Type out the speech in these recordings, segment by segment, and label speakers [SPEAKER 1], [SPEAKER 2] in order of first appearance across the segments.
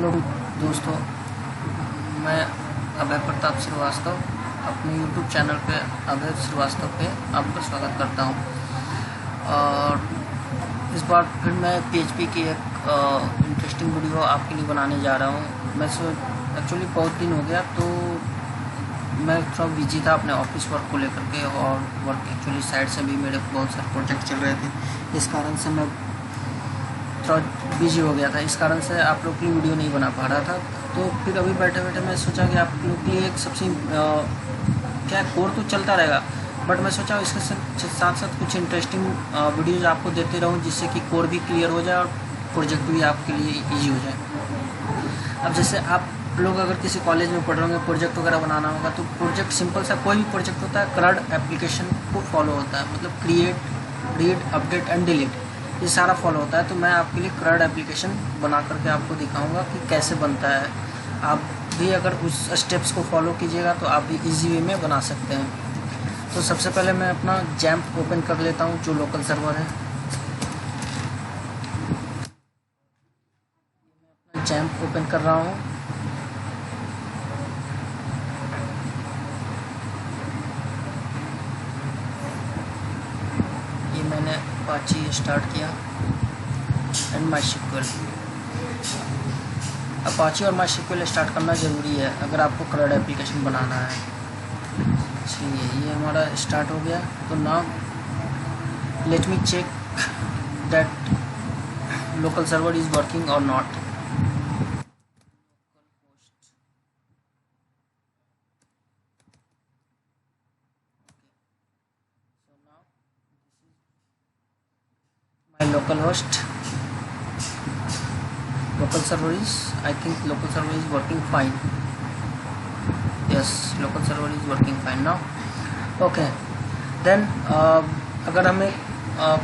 [SPEAKER 1] Hello दोस्तों, मैं अभय प्रताप श्रीवास्तव अपने यूट्यूब चैनल पे अभय श्रीवास्तव पे आपका स्वागत करता हूँ। और इस बार फिर मैं पीएचपी की एक इंटरेस्टिंग वीडियो आपके लिए बनाने जा रहा हूँ। मैं एक्चुअली बहुत दिन हो गया, तो मैं थोड़ा बिजी था अपने ऑफिस वर्क को लेकर के, और वर्क एक्चुअली साइड से भी मेरे बहुत सारे प्रोजेक्ट चल रहे थे। इस कारण से मैं थोड़ा बिजी हो गया था, इस कारण से आप लोग के लिए वीडियो नहीं बना पा रहा था। तो फिर अभी बैठे बैठे मैं सोचा कि आप लोग के लिए एक सबसे क्या कोर तो चलता रहेगा, बट मैं सोचा इसके साथ साथ कुछ इंटरेस्टिंग वीडियोज़ आपको देते रहूं, जिससे कि कोर भी क्लियर हो जाए और प्रोजेक्ट भी आपके लिए ईजी हो जाए। अब जैसे आप लोग अगर किसी कॉलेज में पढ़ रहे होंगे, प्रोजेक्ट वगैरह बनाना होगा, तो प्रोजेक्ट सिंपल सा कोई भी प्रोजेक्ट होता है CRUD एप्लीकेशन को फॉलो होता है, मतलब create, read, update and delete, ये सारा फॉलो होता है। तो मैं आपके लिए CRUD एप्लीकेशन बना करके आपको दिखाऊंगा कि कैसे बनता है। आप भी अगर उस स्टेप्स को फॉलो कीजिएगा तो आप भी इजी वे में बना सकते हैं। तो सबसे पहले मैं अपना जैम्प ओपन कर लेता हूँ, जो लोकल सर्वर है। जैम्प ओपन कर रहा हूँ। ये मैंने अपाची स्टार्ट किया एंड माईस्क्यूएल। अपाची और माईस्क्यूएल स्टार्ट करना ज़रूरी है अगर आपको CRUD एप्लीकेशन बनाना है। चलिए, ये हमारा स्टार्ट हो गया। तो now let me check that local server is working और not. My local server is, I think local server is working fine. Yes, local server is working fine now. Okay, then अगर हमें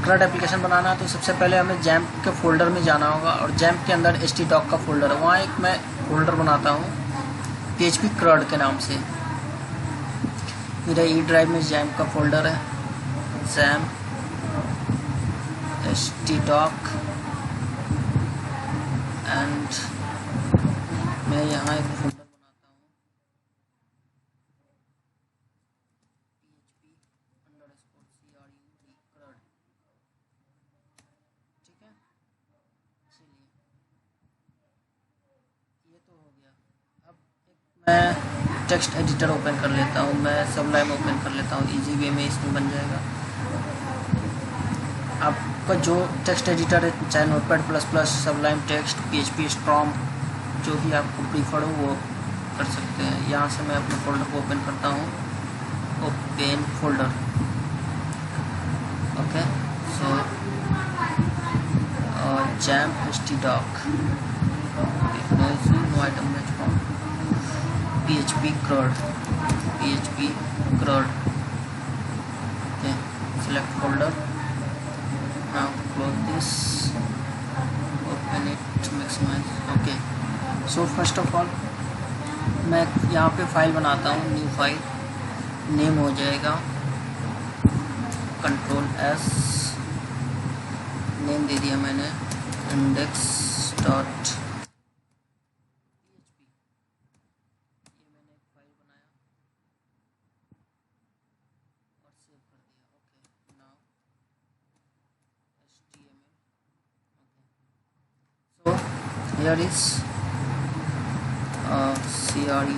[SPEAKER 1] CRUD application बनाना है तो सबसे पहले हमें XAMPP के folder में जाना होगा, और जैम्प के अंदर htdoc का फोल्डर है, वहाँ एक मैं फोल्डर बनाता हूँ PHP CRUD के नाम से। मेरा ई ड्राइव में जैम्प का फोल्डर है, जैम्प htdoc, एंड मैं यहाँ एक फोल्डर बनाता हूँ php_crud, ठीक है। चलिए, ये तो हो गया। अब एक मैं टेक्स्ट एडिटर ओपन कर लेता हूँ, मैं सबलाइम ओपन कर लेता हूँ, इजी वे में इसमें बन जाएगा। आपका जो टेक्स्ट एडिटर है, चाहे notepad plus plus, Sublime text, PHP storm, जो भी आपको प्रीफर हो वो कर सकते हैं। यहाँ से मैं अपने फोल्डर को ओपन करता हूँ, open folder. Okay, so XAMPP htdoc, no item match form, PHP CRUD, okay, select folder, now close this, open it, maximize, okay। So first of all मैं यहाँ पे फाइल बनाता हूँ, न्यू फाइल, नेम हो जाएगा Ctrl+S, name दे दिया मैंने index.php। ये मैंने एक फाइल बनाया और सेव कर दिया। Okay, now HTML, okay. So here is CRUD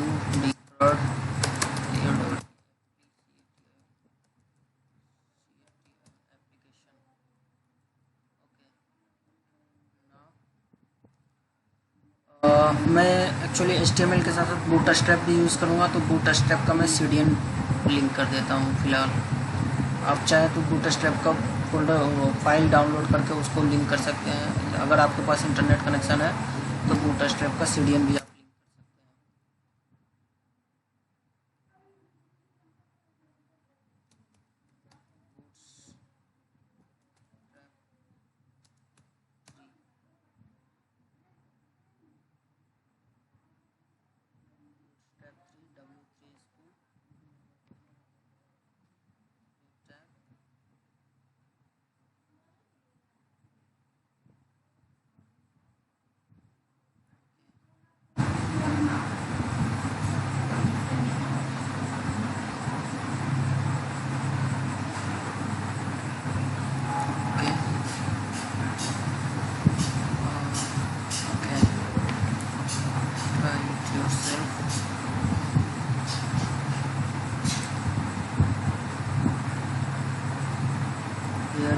[SPEAKER 1] मैं एक्चुअली HTML के साथ साथ बूटस्ट्रैप भी यूज़ करूँगा, तो बूटस्ट्रैप का मैं CDN लिंक कर देता हूँ फ़िलहाल। आप चाहे तो बूटस्ट्रैप का फोल्डर फाइल डाउनलोड करके उसको लिंक कर सकते हैं। अगर आपके पास इंटरनेट कनेक्शन है तो बूटस्ट्रैप का CDN भी आप लिंक कर सकते हैं।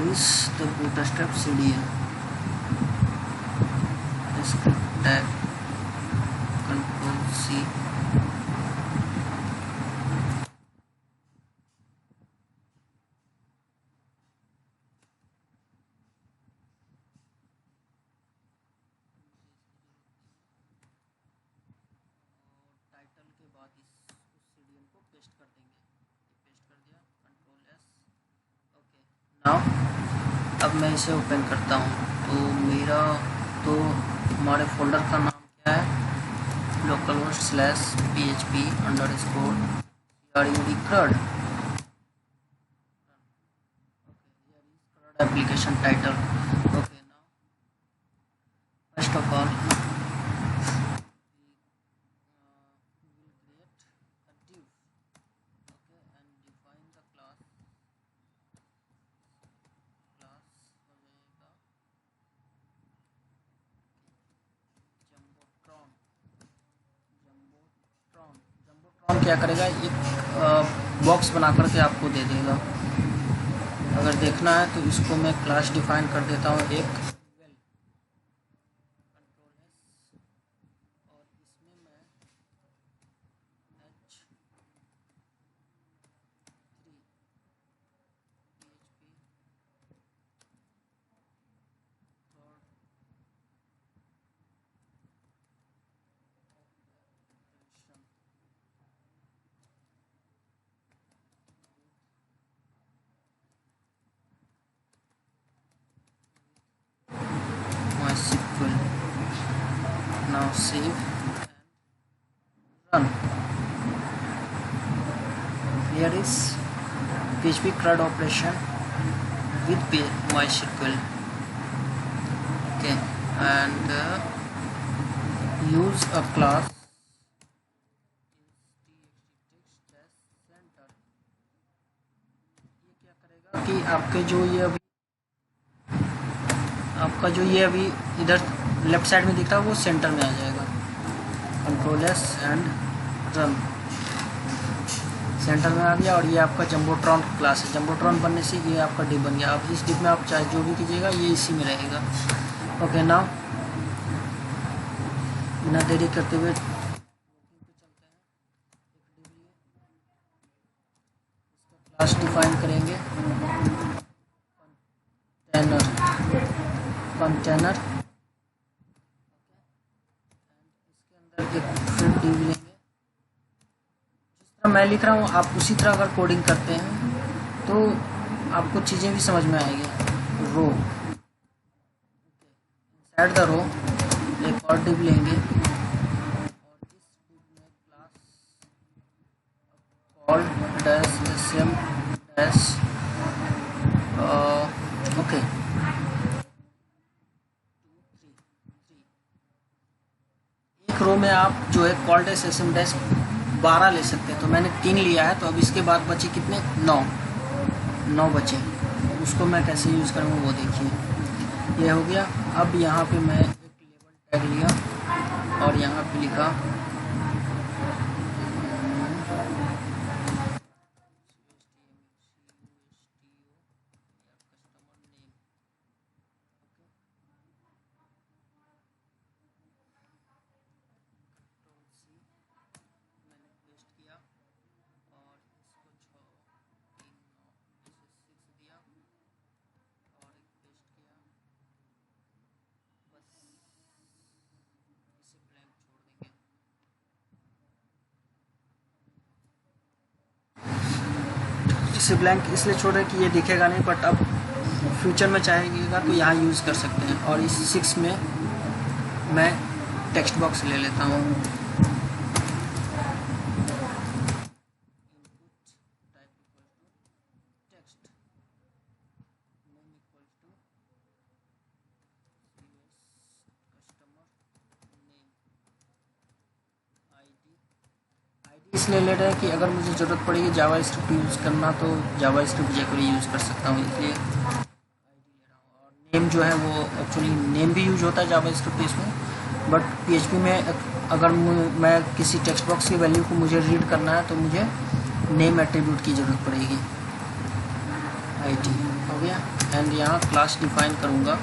[SPEAKER 1] here is the bootstrap CDN script tag, control C, title के बाद उस CDN को पेस्ट कर देंगे। पेस्ट कर दिया, कंट्रोल S। ओके, नाउ अब मैं इसे ओपन करता हूँ। तो मेरा तो हमारे फोल्डर का नाम क्या है, localhost/php_crud application title। Okay, now first of all jumbotron क्या करेगा, एक बॉक्स बना करके आपको दे देगा। अगर देखना है तो इसको मैं क्लास डिफाइन कर देता हूँ एक वेल, कंट्रोल S, और इसमें मैं H3 MySQL। Now save and run। Here is PHP CRUD operation with MySQL। Okay, and use a class center। ये क्या करेगा कि आपका जो ये अभी इधर लेफ्ट साइड में दिख रहा है वो सेंटर में आ जाएगा। Control S and run, centre में आ गया। और ये आपका जम्बोट्रॉन क्लास है। जम्बोट्रॉन बनने से ये आपका डिप बन गया। अब इस डिप में आप चाहे जो भी कीजिएगा ये इसी में रहेगा। ओके, नाउ बिना देरी करते हुए क्लास डिफाइन करेंगे, कंटेनर, इसके अंदर एक फिर div लेंगे। जिस तरह मैं लिख रहा हूँ आप उसी तरह अगर कोडिंग करते हैं तो आपको चीज़ें भी समझ में आएगी। रो, इनसाइड द रो एक और div लेंगे और इस div में क्लास call -sm ओके, एक रो में आप जो है कॉल्ड sm 12 ले सकते हैं। तो मैंने 3 लिया है, तो अब इसके बाद बचे कितने, 9 बचे। उसको मैं कैसे यूज़ करूँगा वो देखिए। ये हो गया। अब यहाँ पे मैं एक लेबल टैग लिया और यहाँ पे लिखा इसे ब्लैंक इसलिए छोड़ रहे कि ये दिखेगा नहीं, बट अब फ्यूचर में चाहेगा तो यहाँ यूज़ कर सकते हैं। और इस 6 में मैं टेक्स्ट बॉक्स ले लेता हूँ। इसलिए ले रहे हैं कि अगर मुझे ज़रूरत पड़ेगी जावा स्क्रिप्ट यूज़ करना तो जावा स्क्रिप्ट jQuery यूज़ कर सकता हूँ, इसलिए आईडी ले रहा हूँ। और नेम जो है वो एक्चुअली नेम भी यूज होता है जावा स्क्रिप्ट इसमें, बट PHP में अगर मैं किसी टेक्स्ट बॉक्स की वैल्यू को मुझे रीड करना है तो मुझे नेम एट्रीब्यूट की ज़रूरत पड़ेगी, आईडी। हो गया। एंड यहाँ क्लास डिफाइन करूँगा,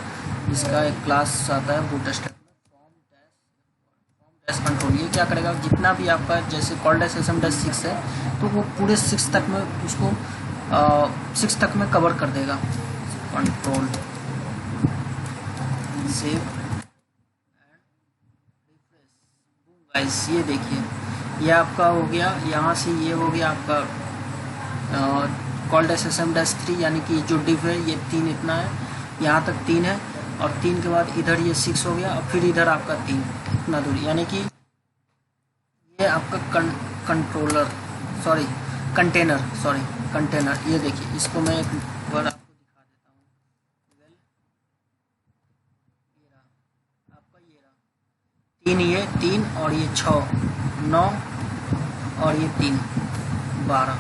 [SPEAKER 1] इसका एक क्लास आता है बूटस्ट्रैप में, फॉर्म डैश कंट्रोल। ये क्या करेगा, जितना भी आपका जैसे कॉल डैश एसएम डैश 6 है तो वो पूरे 6 तक में उसको 6 तक में कवर कर देगा। Control save and refresh. Guys ये देखिए, ये आपका हो गया, यहाँ से ये हो गया आपका कॉल डैश एसएम डैश 3, यानी कि जो डिव है ये 3 इतना है, यहाँ तक 3 है, और 3 के बाद इधर ये 6 हो गया, और फिर इधर आपका 3 इतना दूरी, यानी कि ये आपका कंट्रोलर सॉरी कंटेनर। ये देखिए, इसको मैं एक बार आपको दिखा देता हूँ। वेल ये रहा आपका, ये रहा 3, ये 3 और ये 6 9 और ये 3 12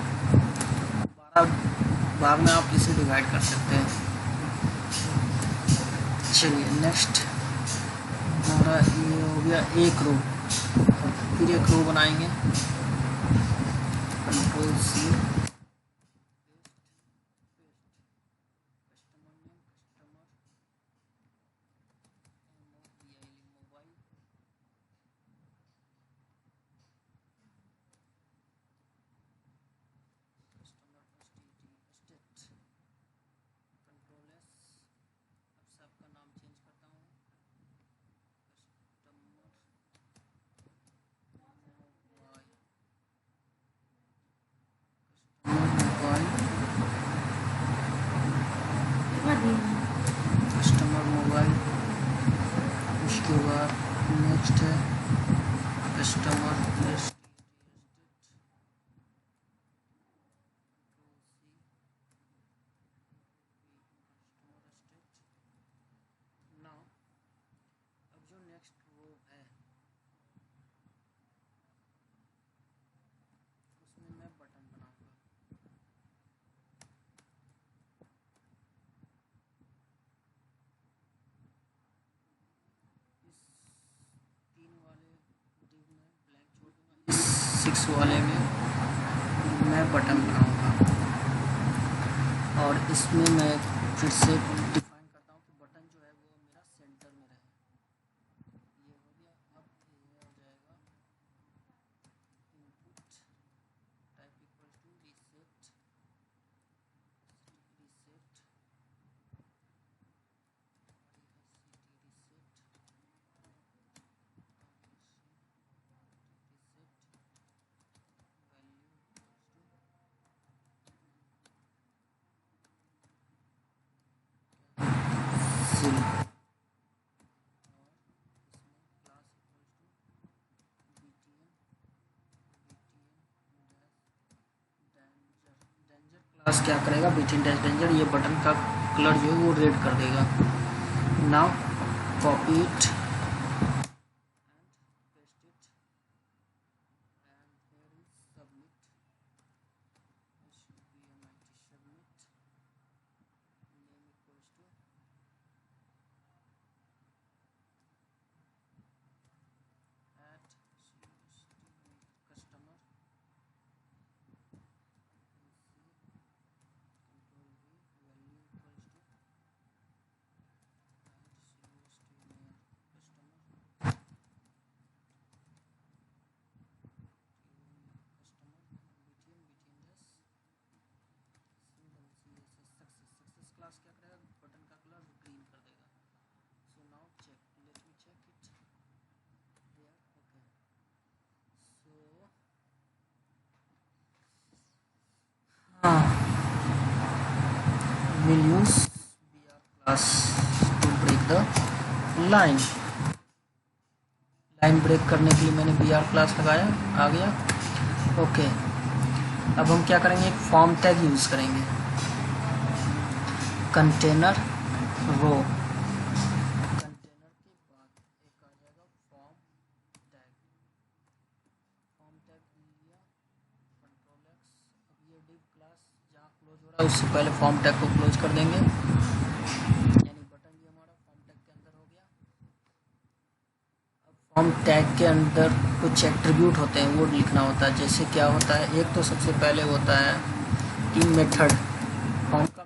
[SPEAKER 1] भाग में आप इसे डिवाइड कर सकते हैं। चलिए नेक्स्ट हमारा ये हो गया एक रो, फिर एक रो बनाएंगे। कंट्रोल सी, कस्टमर मोबाइल, उसके बाद नेक्स्ट है कस्टमर लिस्ट। नाउ अब जो नेक्स्ट रो है उसमें मैं बटन बनाऊंगा। इस 3 वाले डिव में ब्लैंक छोड़ दूंगा, इस 6 वाले में मैं बटन बनाऊंगा, और इसमें मैं फिर से डिफाइन करता हूँ कि बटन जो है वो मेरा सेंटर में रहे। ये हो गया। अब ये हो जाएगा input type equal to reset class क्या करेगा, बीटीएन डैश डेंजर, ये बटन का कलर जो है वो रेड कर देगा। नाउ कॉपी इट क्लास क्या करेगा, बटन का कलर ग्रीन कर देगा। So now check, let me check it here. Okay, so हाँ, will use BR class to break the line. Line break करने के लिए मैंने बीआर क्लास लगाया, आ गया। ओके, अब हम क्या करेंगे, एक फॉर्म टैग यूज करेंगे, कंटेनर रो, कंटेनर के बाद एक आ जाएगा फॉर्म टैग लिया, कंट्रोल एक्स। अब ये डिव क्लास जहाँ क्लोज हो रहा है उससे पहले फॉर्म टैग को क्लोज कर देंगे, यानी बटन भी हमारा फॉर्म टैग के अंदर हो गया। अब फॉर्म टैग के अंदर कुछ एट्रीब्यूट होते हैं वो लिखना होता है। जैसे क्या होता है, एक तो सबसे पहले होता है कि मेथड, फॉर्म का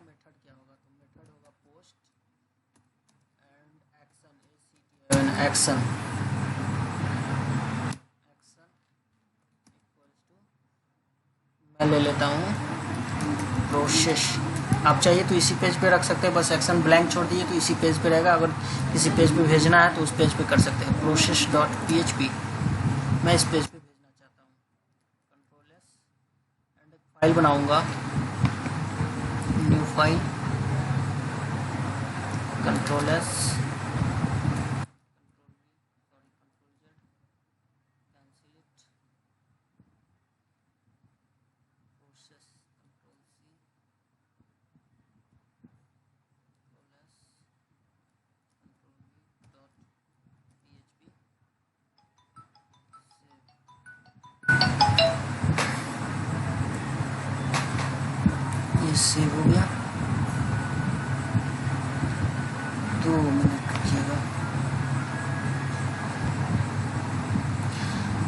[SPEAKER 1] एक्शन मैं ले लेता हूँ प्रोसेस। आप चाहिए तो इसी पेज पे रख सकते हैं, बस एक्शन ब्लैंक छोड़ दिए तो इसी पेज पे रहेगा। अगर किसी पेज पे भेजना है तो उस पेज पे कर सकते हैं। process.php मैं इस पेज पे भेजना चाहता हूँ। कंट्रोल एस एंड एक फाइल बनाऊंगा, न्यू फाइल, कंट्रोल एस, ये सेव हो गया। 2 मिनट रुकिएगा।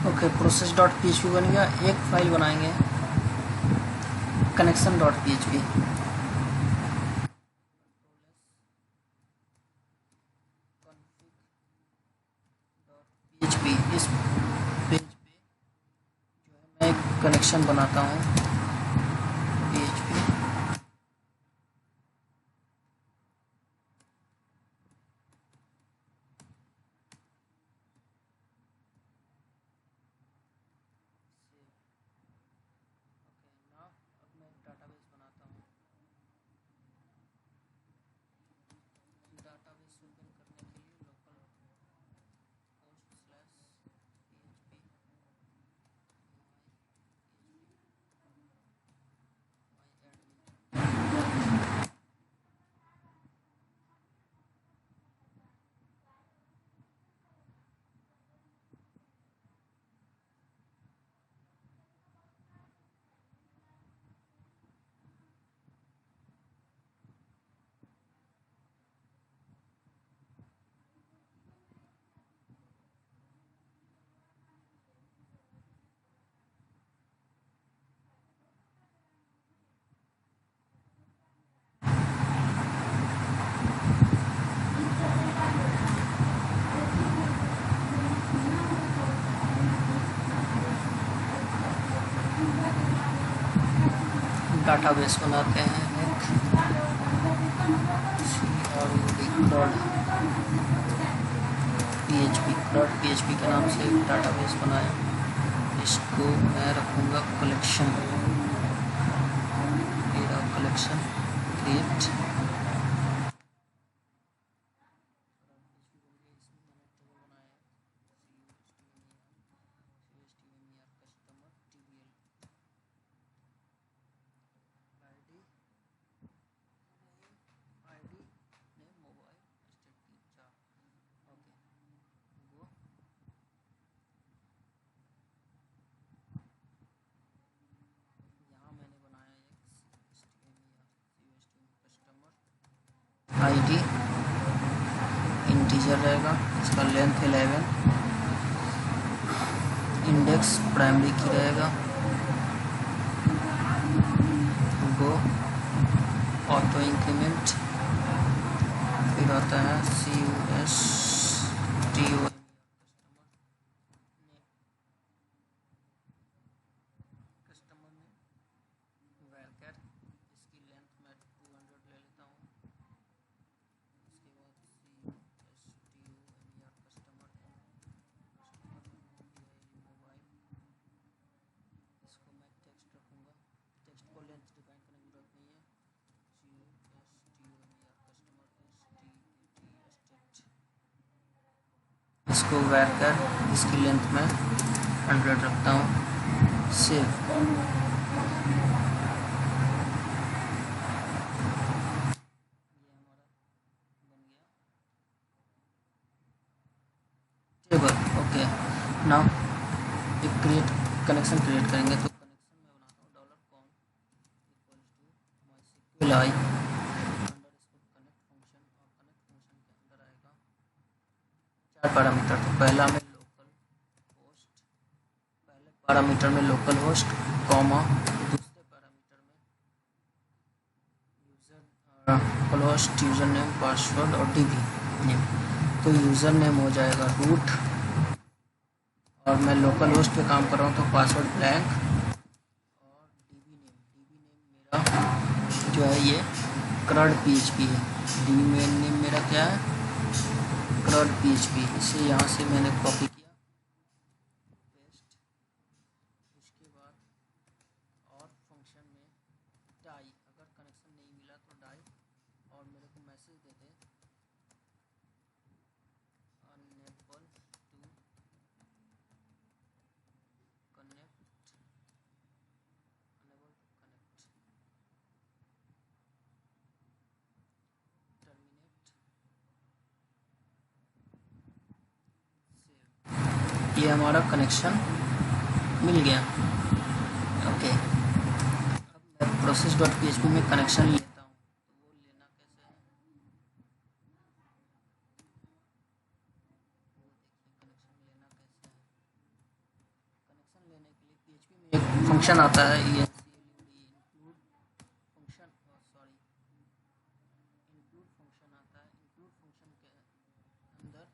[SPEAKER 1] ओके, process.php बन गया। एक फाइल बनाएंगे connection.php। इस पेज पे जो है मैं एक कनेक्शन बनाता हूँ PHP। अब मैं डाटाबेस बनाता हूँ। डाटाबेस ओपन करने के लिए लोकल डाटाबेस बनाते हैं एक PHP के नाम से एक डाटाबेस बनाया। इसको मैं रखूँगा कलेक्शन, मेरा कलेक्शन क्रिएट। ID इंटीजर रहेगा, इसका लेंथ 11, इंडेक्स प्राइमरी की रहेगा, गो ऑटो इंक्रीमेंट, फिर आता है CUSTO कस्टमर नेम, वैल्कर, इसकी लेंथ मैं 200 ले लेता हूँ। उसके बाद कस्टमर मोबाइल, इसको मैं टेक्स्ट रखूँगा। टेक्स्ट को लेंथ डिफाइन करने की जरूरत नहीं है। इसको वैल्कर, इसकी लेंथ में 100 रखता हूँ। सेव। Table okay. नाउ एक क्रिएट कनेक्शन क्रिएट करेंगे तो कनेक्शन में बनाता हूँ $com = MySQLi कनेक्ट फंक्शन, और कनेक्ट फंक्शन के अंदर आएगा 4 पैरामीटर। तो पहले पैरामीटर में लोकल होस्ट, कॉमा, दूसरे पैरामीटर में user local host, user name, password और DB नेम। तो यूज़र नेम हो जाएगा रूट, और मैं लोकल होस्ट पे काम कर रहा हूँ तो पासवर्ड ब्लैंक, और डीबी नेम मेरा जो है ये क्रड PHP है। डीबी नेम मेरा क्या है, क्रड PHP। इसे यहाँ से मैंने कॉपी किया, पेस्ट। उसके बाद और फंक्शन में डाई, अगर कनेक्शन नहीं मिला तो डाई, और मेरे को मैसेज देते unable to connect, unable to connect, terminate, save. ये हमारा कनेक्शन मिल गया। ओके, अब मैं process.php में कनेक्शन लेता हूँ, तो वो लेना कैसे है, वो देखिए कनेक्शन लेना कैसे है। कनेक्शन लेने के लिए PHP में एक फंक्शन आता है include function, sorry include function आता है। इंक्लूड फंक्शन के अंदर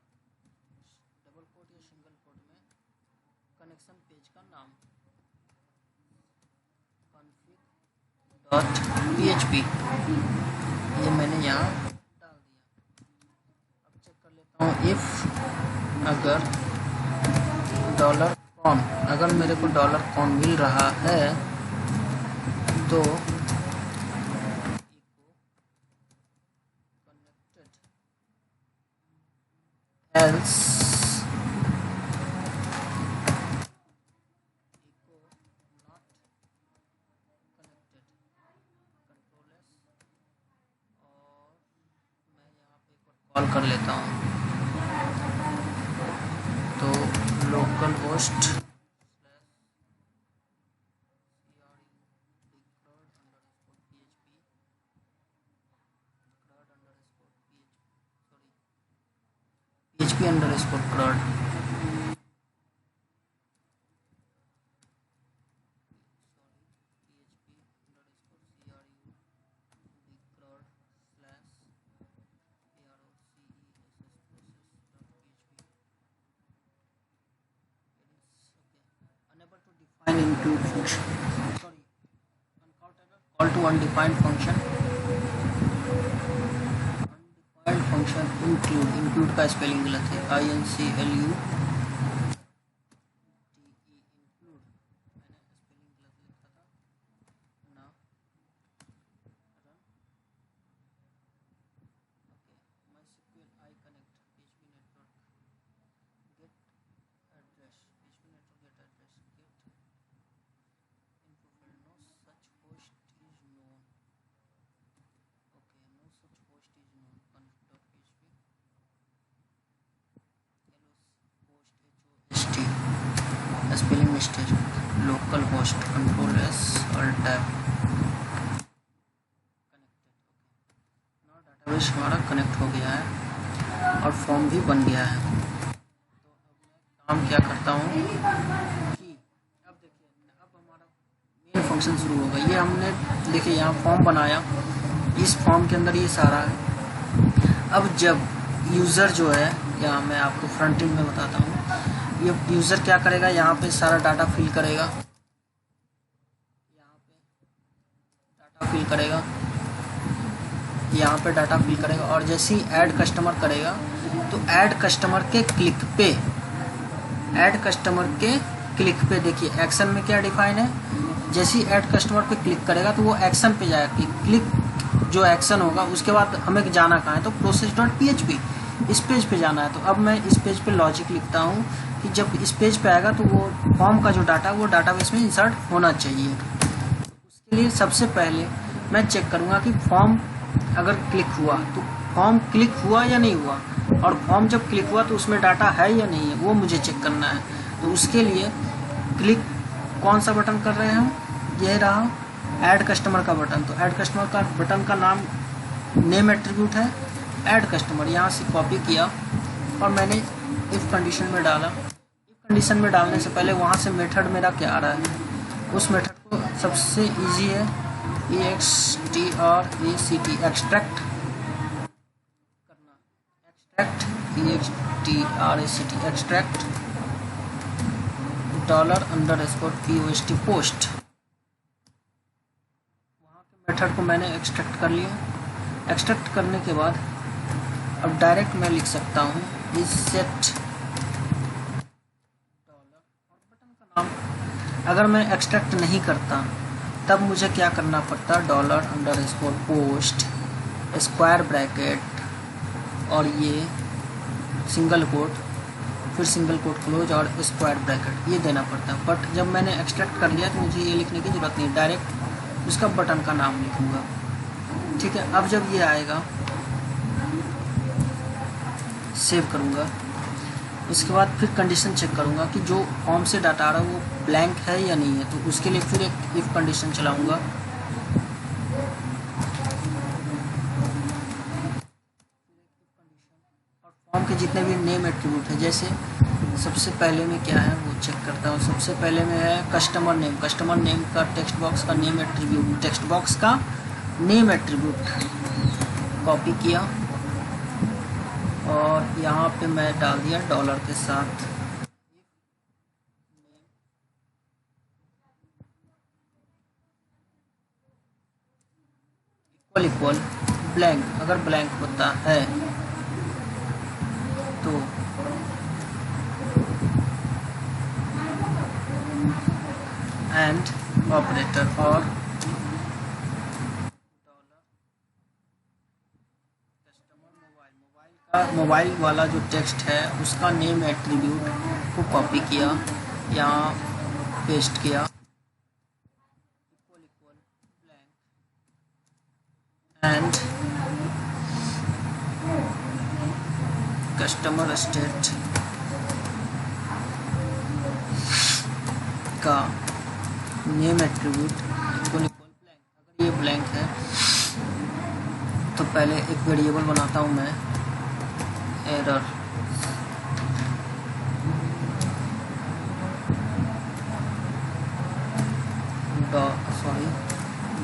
[SPEAKER 1] डबल कोट या सिंगल कोट में कनेक्शन पेज का नाम config.php ये मैंने यहाँ डाल दिया। अब चेक कर लेता हूँ इफ़ अगर $कॉन, अगर मेरे को $कॉन मिल रहा है तो कनेक्टेड, एल्स कॉल कर लेता हूँ, तो local host PHP underscore क्रड, include function, sorry, call to undefined function, undefined function include का स्पेलिंग गलत है, INCLUDE, include मैंने स्पेलिंग गलत लिखा था ना, run, okay, MySQL I connect PHP network get address, PHP network get address, get no such host is known, okay, no such host is known, config.php, host spelling mistake, local host control s alt tab, connected, now database हमारा connect हो गया है और form भी बन गया है। तो अब मैं काम क्या करता हूँ कि अब देखिए, अब हमारा मेन फंक्शन शुरू होगा। ये हमने देखिए यहाँ फॉर्म बनाया, इस फॉर्म के अंदर ये सारा है। अब जब यूज़र जो है, यहाँ मैं आपको फ्रंट एंड में बताता हूँ, ये यूज़र क्या करेगा, यहाँ पे सारा डाटा फिल करेगा, यहाँ पे डाटा फिल करेगा, यहाँ पे डाटा फिल करेगा, और जैसे ही ऐड कस्टमर करेगा तो ऐड कस्टमर के क्लिक पे, ऐड कस्टमर के क्लिक पे देखिए एक्शन में क्या डिफाइन है, जैसे ही ऐड कस्टमर पे क्लिक करेगा तो वो एक्शन पे जाएगा, क्लिक जो एक्शन होगा उसके बाद हमें जाना कहाँ है, तो process.php इस पेज पे जाना है। तो अब मैं इस पेज पे लॉजिक लिखता हूँ कि जब इस पेज पे आएगा तो वो फॉर्म का जो डाटा वो डाटाबेस में इंसर्ट होना चाहिए। उसके लिए सबसे पहले मैं चेक करूँगा कि फॉर्म अगर क्लिक हुआ तो फॉर्म क्लिक हुआ या नहीं हुआ, और फॉर्म जब क्लिक हुआ तो उसमें डाटा है या नहीं है, वो मुझे चेक करना है। तो उसके लिए क्लिक कौन सा बटन कर रहे हैं हम, ये रहा ऐड कस्टमर का बटन। तो ऐड कस्टमर का बटन का नाम नेम एट्रीब्यूट है ऐड कस्टमर, यहाँ से कॉपी किया और मैंने इफ़ कंडीशन में डाला। इफ़ कंडीशन में डालने से पहले वहाँ से मेथड मेरा क्या आ रहा है, उस मेथड को सबसे इजी है EXTRACT एक्सट्रैक्ट करना, extract EXTRACT extract $_POST post. वहाँ के मेथड को मैंने एक्सट्रैक्ट कर लिया। एक्सट्रैक्ट करने के बाद अब डायरेक्ट मैं लिख सकता हूँ इज सेट डॉलर और बटन का नाम। अगर मैं एक्सट्रैक्ट नहीं करता तब मुझे क्या करना पड़ता, $_पोस्ट स्क्वायर ब्रैकेट और ये सिंगल कोट, फिर सिंगल कोट क्लोज और स्क्वायर ब्रैकेट ये देना पड़ता। बट जब मैंने एक्सट्रैक्ट कर लिया तो मुझे ये लिखने की ज़रूरत नहीं, डायरेक्ट उसका बटन का नाम लिखूँगा। ठीक है, अब जब ये आएगा सेव करूँगा, उसके बाद फिर कंडीशन चेक करूँगा कि जो फॉर्म से डाटा आ रहा है वो ब्लैंक है या नहीं है। तो उसके लिए फिर एक इफ़ कंडीशन चलाऊँगा। और फॉर्म के जितने भी नेम एट्रीब्यूट है, जैसे सबसे पहले में क्या है वो चेक करता हूँ। सबसे पहले में है कस्टमर नेम। कस्टमर नेम का टेक्स्ट बॉक्स का नेम एट्रीब्यूट, टेक्स्ट बॉक्स का नेम एट्रीब्यूट कॉपी किया और यहाँ पे मैं डाल दिया डॉलर के साथ इक्वल ब्लैंक। अगर ब्लैंक होता है तो एंड ऑपरेटर और मोबाइल वाला जो टेक्स्ट है उसका नेम एट्रीब्यूट को कॉपी किया, यहाँ पेस्ट किया equal blank and customer state का नेम एट्रीब्यूट इक्वल ब्लैंक। अगर ये ब्लैंक है तो पहले एक वेरिएबल बनाता हूँ मैं, एरर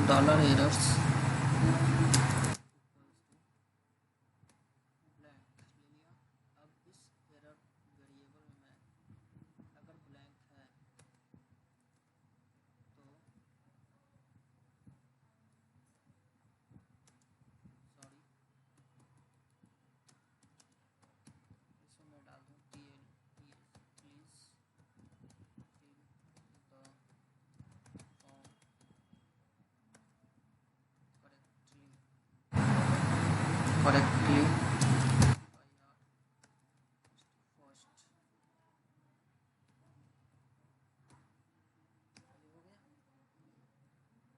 [SPEAKER 1] डॉलर एरर्स correctly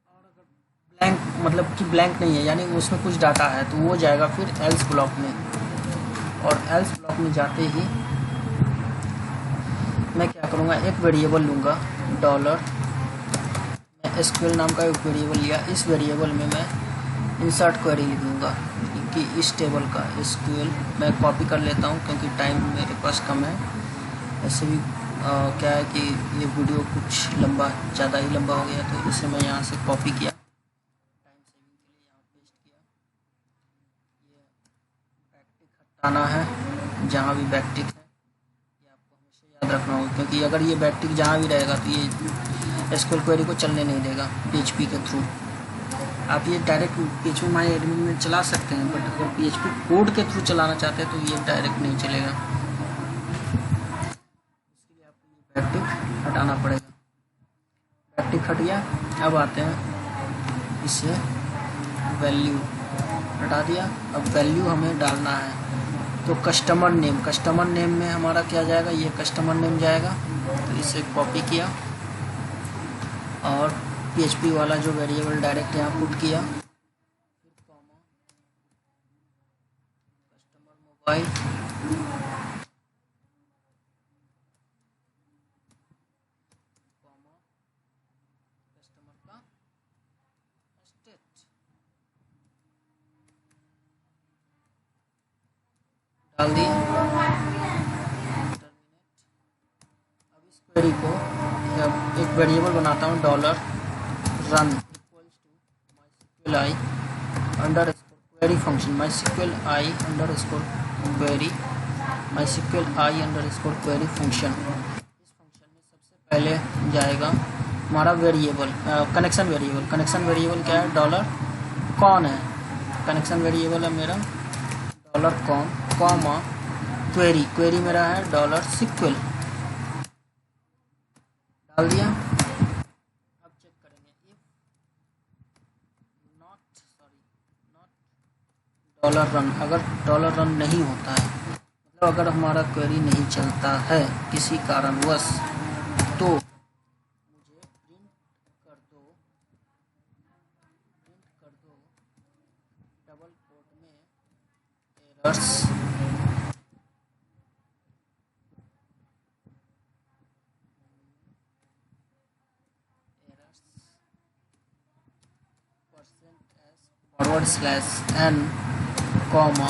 [SPEAKER 1] और अगर ब्लैंक मतलब कि ब्लैंक नहीं है यानी उसमें कुछ डाटा है तो वो जाएगा फिर एल्स ब्लॉक में। और एल्स ब्लॉक में जाते ही मैं क्या करूँगा, एक वेरिएबल लूँगा डॉलर, मैं एसक्यूएल नाम का एक वेरिएबल लिया। इस वेरिएबल में मैं इंसर्ट क्वेरी लिख दूँगा कि इस टेबल का एसक्यूएल मैं कॉपी कर लेता हूँ क्योंकि टाइम मेरे पास कम है। ऐसे भी क्या है कि ये वीडियो कुछ ज़्यादा ही लंबा हो गया तो इसे मैं यहाँ से कॉपी किया टाइम सेविंग के लिए, यहाँ पेस्ट किया। ये बैकटिक हटाना है, जहाँ भी बैकटिक है ये आपको हमेशा याद रखना होगा क्योंकि अगर ये बैकटिक जहाँ भी रहेगा तो ये एसक्यूएल क्वेरी को चलने नहीं देगा PHP के थ्रू। आप ये डायरेक्ट PHP माई एडमिन में चला सकते हैं, बट अगर PHP कोड के थ्रू चलाना चाहते हैं तो ये डायरेक्ट नहीं चलेगा। इसके लिए आपको ये बैकटिक हटाना पड़ेगा। बैकटिक हट गया। अब आते हैं इसे वैल्यू हटा दिया। अब वैल्यू हमें डालना है तो कस्टमर नेम में हमारा क्या जाएगा, ये कस्टमर नेम जाएगा। तो इसे कॉपी किया और PHP वाला जो वेरिएबल डायरेक्ट यहाँ पुट किया, फिर comma customer mobile comma customer का स्टेट डाल दिया। अब इस क्वेरी को एक वेरिएबल बनाता हूँ dollar run equals to mysql I underscore query function mysql I underscore query MySQL i_query function. इस फंक्शन में सबसे पहले जाएगा हमारा variable, connection variable. Connection variable क्या है? डॉलर कौन है। कनेक्शन वेरिएबल है मेरा dollar con, comma query. Query मेरा है डॉलर सिक्वल। डाल दिया। अब चेक करेंगे इफ नॉट डॉलर रन। अगर डॉलर रन नहीं होता है, मतलब अगर हमारा क्वेरी नहीं चलता है किसी कारणवश, तो मुझे प्रिंट कर दो डबल कोट में errors %n, comma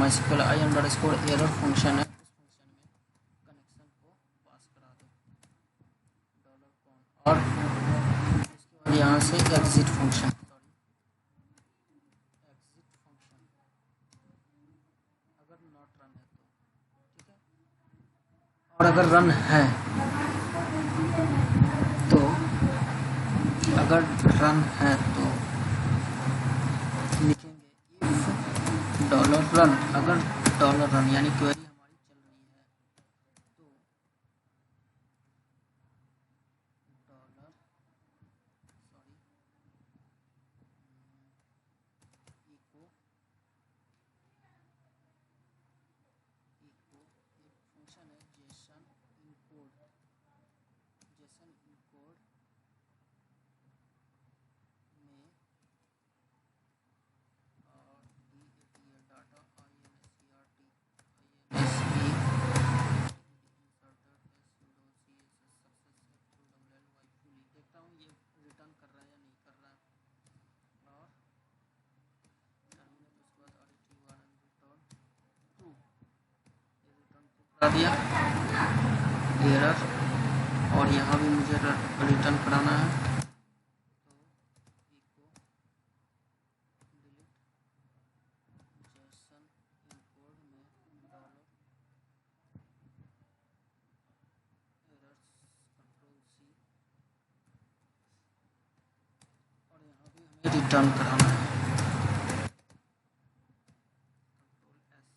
[SPEAKER 1] MySQL i_error function है। उस फंक्शन में कनेक्शन को पास करा दो डॉलर कॉन, और उसके बाद यहाँ से एग्जिट फंक्शन, अगर नॉट रन है तो ठीक है। और अगर रन है तो, अगर रन है तो लिखेंगे इफ डॉलर रन। अगर डॉलर रन यानी क्वेरी हमारी चल रही है तो डॉलर इको एक फंक्शन है जेसन इनकोड में, और डाटा देखता हूँ ये रिटर्न कर रहा है या नहीं कर रहा है। और टर्मिनेट, उसके बाद रिटर्न ट्रू, ये रिटर्न ट्रू करा दिया एरर। और यहाँ भी मुझे रिटर्न कराना है, तो इको डिलीट जेसन इनकोड में डॉलर एरर्स कंट्रोल-C, और यहाँ भी हमें रिटर्न कराना है control S.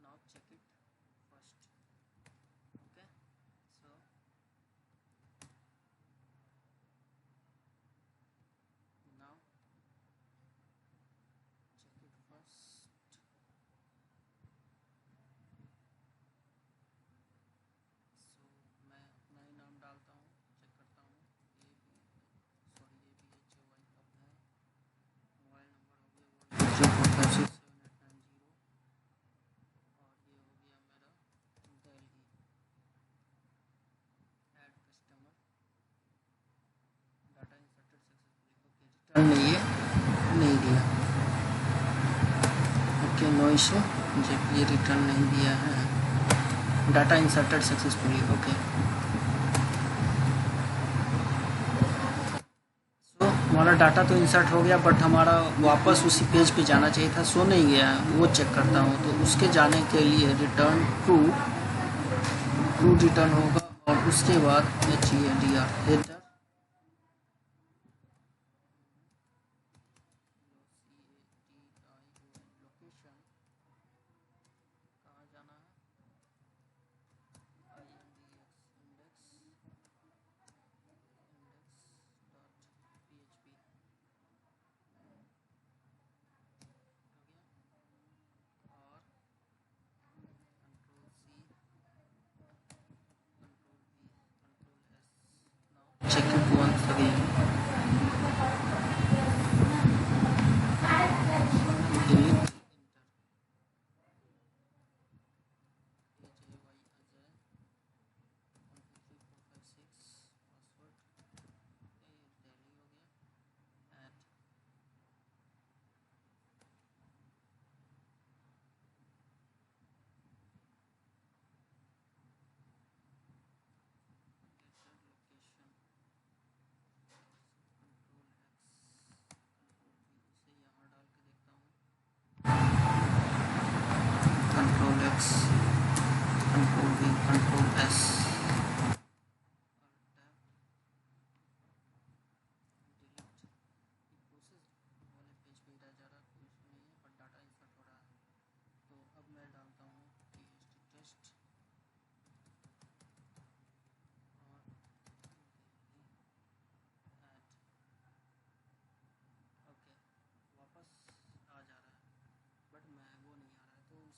[SPEAKER 1] Now check it first. Okay, so now check it first। मैं अपना ही नाम डालता हूँ, चेक करता हूँ। ये भी सॉरी ये भी HOI कब है। मोबाइल नंबर हो गया 134567890, और ये हो गया मेरा Delhi. Add customer, data inserted successfully. Okay, return नहीं दिया। ओके, नो इशू, जब ये रिटर्न नहीं दिया है। Data inserted successfully, okay. So हमारा डाटा तो इंसर्ट हो गया, बट हमारा वापस उसी पेज पे जाना चाहिए था, सो नहीं गया है, वो चेक करता हूँ। तो उसके जाने के लिए रिटर्न ट्रू रिटर्न होगा, और उसके बाद HEADR हेडर लोकेशन कहाँ जाना है, index.php, और कंट्रोल-C, कंट्रोल-V, कंट्रोल-S। नाउ चेक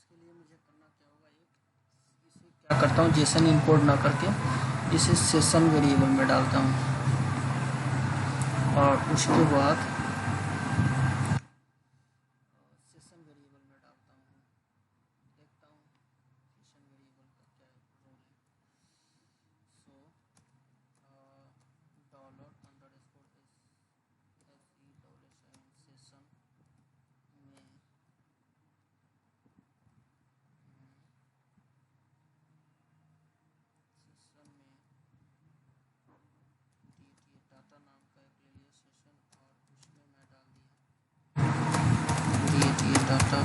[SPEAKER 1] इसके लिए मुझे करना क्या होगा, इसे क्या करता हूँ, जेसन इंपोर्ट ना करके इसे सेशन वेरिएबल में डालता हूँ और उसके बाद सेशन वेरिएबल में डालता हूँ। देखता हूँ सेशन वेरिएबल का क्या रोल है। सो डॉलर अंडरस्कोर सेशन में डाटा नाम का एक ले लिया सेशन और उसमें मैं डाल दिया डाटा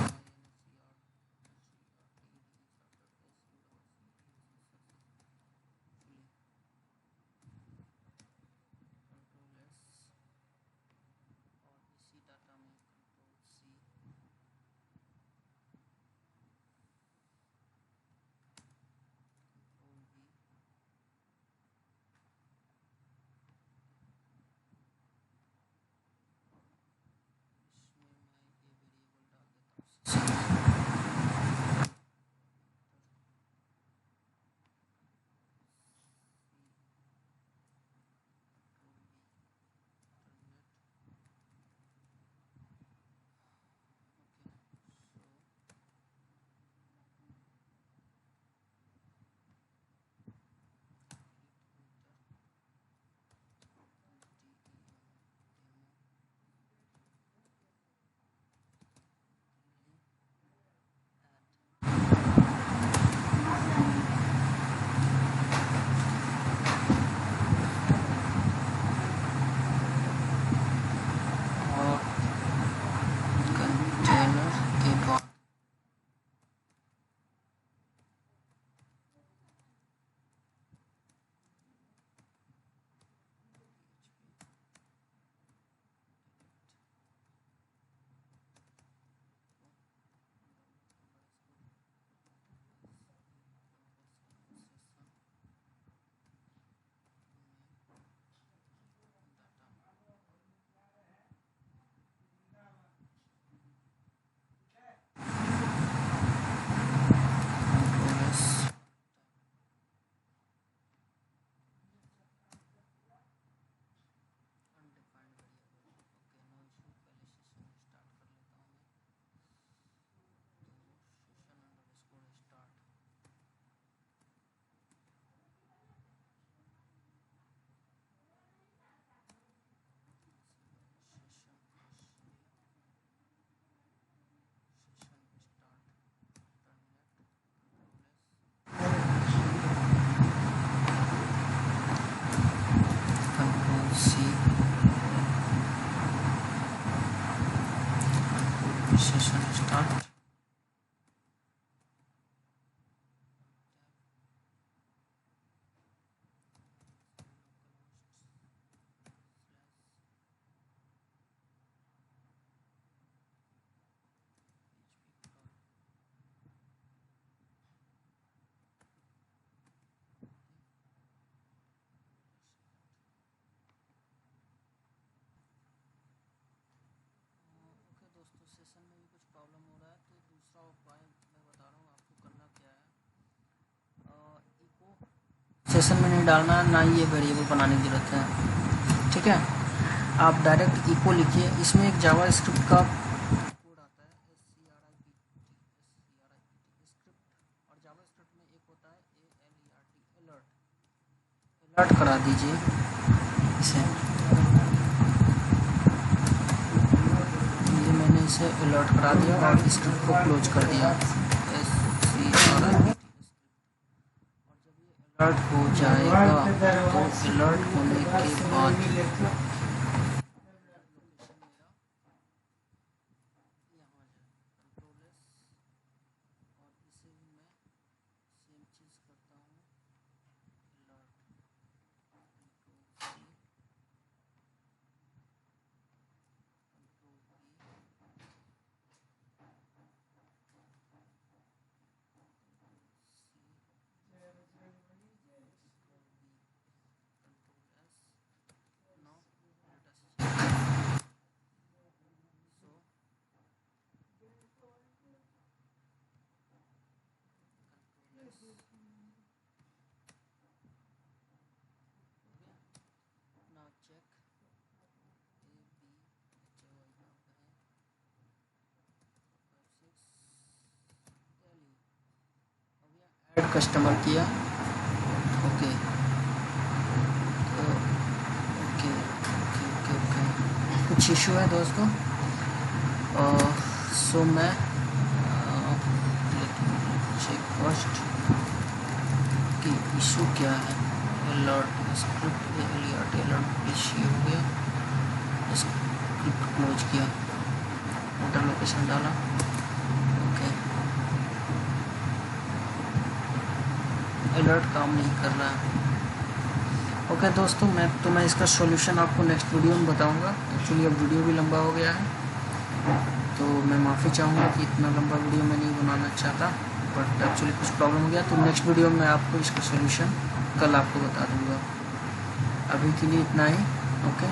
[SPEAKER 1] और इसी डाटा में कंट्रोल सी कंट्रोल वी इसमें मैं ये वेरिएबल डाल देता हूँ और कंटेनर के बाद कंट्रोल सी सेशन स्टार्ट दोस्तों सेशन में भी कुछ प्रॉब्लम हो रहा है, तो दूसरा उपाय मैं बता रहा हूँ आपको करना क्या है। इको सेशन में नहीं डालना, ना ही ये वेरिएबल बनाने की जरूरत है, ठीक है। आप डायरेक्ट इको लिखिए। इसमें एक जावा स्क्रिप्ट का कोड आता है स्क्रिप्ट, और जावा स्क्रिप्ट में एक होता है अलर्ट। अलर्ट करा दीजिए इसे, इसे अलर्ट करा दिया और स्क्रिप्ट को क्लोज कर दिया और जब ये अलर्ट हो जाएगा तो अलर्ट होने के बाद और इसे भी मैं सेम चीज़ करता हूँ अलर्ट ऐड कस्टमर किया। Okay okay okay okay okay कुछ इशू है दोस्तों। सो मैं चेक फर्स्ट कि इशू क्या है। अलर्ट स्क्रिप्ट अलर्ट इशू हो गया, स्क्रिप्ट क्लोज किया, होटल लोकेशन डाला। ओके अलर्ट काम नहीं कर रहा है। ओके दोस्तों, मैं इसका सॉल्यूशन आपको नेक्स्ट वीडियो में बताऊंगा। एक्चुअली अब वीडियो भी लंबा हो गया है, तो मैं माफ़ी चाहूँगा कि इतना लंबा वीडियो मैं नहीं बनाना चाहता, बट एक्चुअली कुछ प्रॉब्लम हो गया। तो नेक्स्ट वीडियो में आपको इसका सॉल्यूशन कल आपको बता दूँगा। अभी के लिए इतना ही। ओके,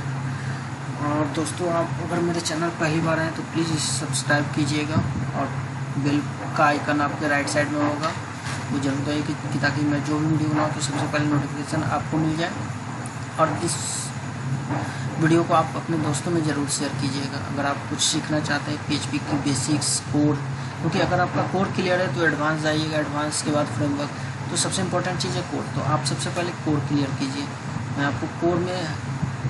[SPEAKER 1] और दोस्तों आप अगर मेरे चैनल पहली बार आए तो प्लीज़ सब्सक्राइब कीजिएगा, और बेल का आइकन आपके राइट साइड में होगा, वो जरूर है कि ताकि मैं जो भी वीडियो बनाऊँ तो सबसे पहले नोटिफिकेशन आपको मिल जाए। और इस वीडियो को आप अपने दोस्तों में ज़रूर शेयर कीजिएगा अगर आप कुछ सीखना चाहते हैं PHP की बेसिक्स कोड, क्योंकि अगर आपका कोड क्लियर है तो एडवांस जाइएगा, एडवांस के बाद फ्रेमवर्क। तो सबसे इम्पोर्टेंट चीज़ है कोड, तो आप सबसे पहले कोड क्लियर कीजिए। मैं आपको कोड में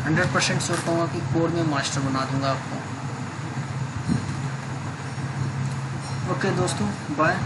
[SPEAKER 1] 100% श्योर कहूँगा कि कोड में मास्टर बना दूँगा आपको। ओके दोस्तों, बाय।